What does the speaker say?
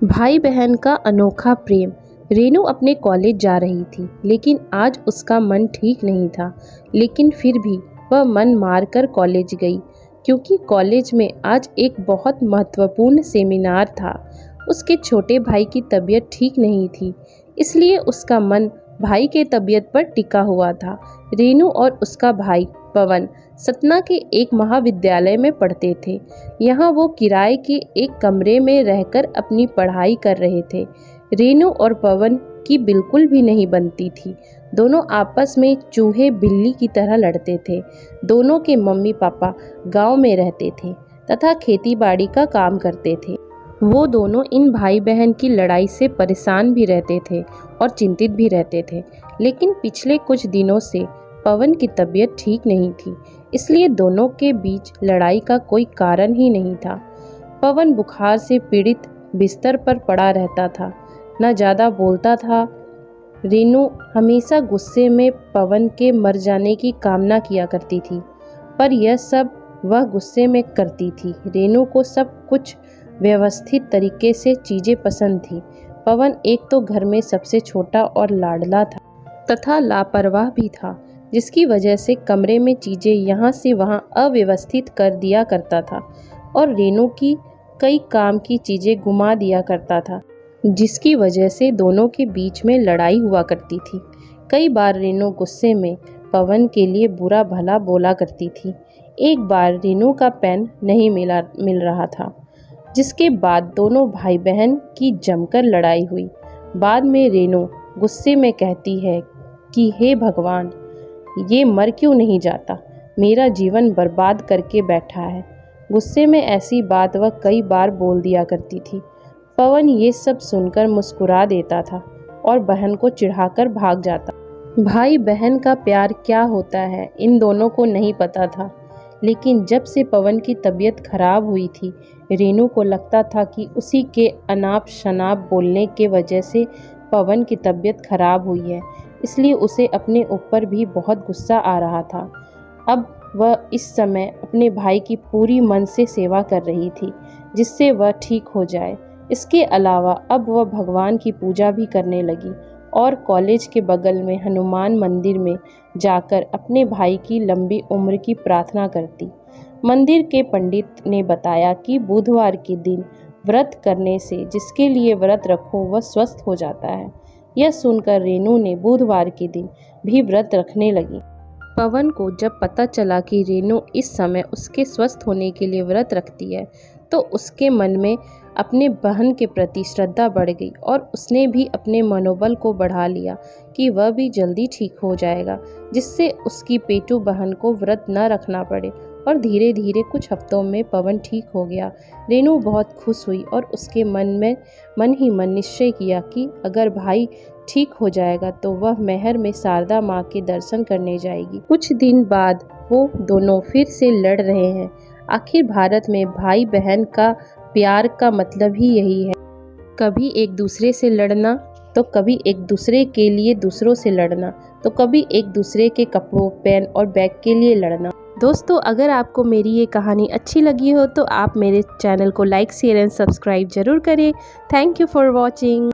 भाई बहन का अनोखा प्रेम। रेनू अपने कॉलेज जा रही थी, लेकिन आज उसका मन ठीक नहीं था। लेकिन फिर भी वह मन मार कर कॉलेज गई, क्योंकि कॉलेज में आज एक बहुत महत्वपूर्ण सेमिनार था। उसके छोटे भाई की तबीयत ठीक नहीं थी, इसलिए उसका मन भाई के तबीयत पर टिका हुआ था। रेनू और उसका भाई पवन सतना के एक महाविद्यालय में पढ़ते थे। यहाँ वो किराए के एक कमरे में रहकर अपनी पढ़ाई कर रहे थे। रेनू और पवन की बिल्कुल भी नहीं बनती थी। दोनों आपस में चूहे बिल्ली की तरह लड़ते थे। दोनों के मम्मी पापा गांव में रहते थे तथा खेती बाड़ी का काम करते थे। वो दोनों इन भाई बहन की लड़ाई से परेशान भी रहते थे और चिंतित भी रहते थे। लेकिन पिछले कुछ दिनों से पवन की तबीयत ठीक नहीं थी, इसलिए दोनों के बीच लड़ाई का कोई कारण ही नहीं था। पवन बुखार से पीड़ित बिस्तर पर पड़ा रहता था, न ज़्यादा बोलता था। रेनू हमेशा गुस्से में पवन के मर जाने की कामना किया करती थी, पर यह सब वह गुस्से में करती थी। रेनू को सब कुछ व्यवस्थित तरीके से चीज़ें पसंद थी। पवन एक तो घर में सबसे छोटा और लाडला था तथा लापरवाह भी था, जिसकी वजह से कमरे में चीज़ें यहाँ से वहाँ अव्यवस्थित कर दिया करता था और रेनू की कई काम की चीज़ें घुमा दिया करता था, जिसकी वजह से दोनों के बीच में लड़ाई हुआ करती थी। कई बार रेनू गुस्से में पवन के लिए बुरा भला बोला करती थी। एक बार रेनू का पेन नहीं मिल रहा था, जिसके बाद दोनों भाई बहन की जमकर लड़ाई हुई। बाद में रेनू गुस्से में कहती है कि हे भगवान, ये मर क्यों नहीं जाता, मेरा जीवन बर्बाद करके बैठा है। गुस्से में ऐसी बात वह कई बार बोल दिया करती थी। पवन ये सब सुनकर मुस्कुरा देता था और बहन को चिढ़ाकर भाग जाता। भाई बहन का प्यार क्या होता है इन दोनों को नहीं पता था, लेकिन जब से पवन की तबीयत खराब हुई थी, रेनू को लगता था कि उसी के अनाप शनाप बोलने के वजह से पवन की तबीयत खराब हुई है, इसलिए उसे अपने ऊपर भी बहुत गुस्सा आ रहा था। अब वह इस समय अपने भाई की पूरी मन से सेवा कर रही थी, जिससे वह ठीक हो जाए। इसके अलावा अब वह भगवान की पूजा भी करने लगी और कॉलेज के बगल में हनुमान मंदिर में जाकर अपने भाई की लंबी उम्र की प्रार्थना करती। मंदिर के पंडित ने बताया कि बुधवार के दिन व्रत करने से जिसके लिए व्रत रखो वह स्वस्थ हो जाता है। यह सुनकर रेनू ने बुधवार के दिन भी व्रत रखने लगी। पवन को जब पता चला कि रेनू इस समय उसके स्वस्थ होने के लिए व्रत रखती है, तो उसके मन में अपने बहन के प्रति श्रद्धा बढ़ गई और उसने भी अपने मनोबल को बढ़ा लिया कि वह भी जल्दी ठीक हो जाएगा, जिससे उसकी पेटू बहन को व्रत न रखना पड़े। और धीरे धीरे कुछ हफ्तों में पवन ठीक हो गया। रेनू बहुत खुश हुई और उसके मन ही मन निश्चय किया कि अगर भाई ठीक हो जाएगा तो वह मैहर में शारदा माँ के दर्शन करने जाएगी। कुछ दिन बाद वो दोनों फिर से लड़ रहे हैं। आखिर भारत में भाई बहन का प्यार का मतलब ही यही है, कभी एक दूसरे से लड़ना, तो कभी एक दूसरे के लिए दूसरों से लड़ना, तो कभी एक दूसरे के कपड़ों, पेन और बैग के लिए लड़ना। दोस्तों, अगर आपको मेरी ये कहानी अच्छी लगी हो तो आप मेरे चैनल को लाइक, शेयर एंड सब्सक्राइब जरूर करें। Thank you for watching.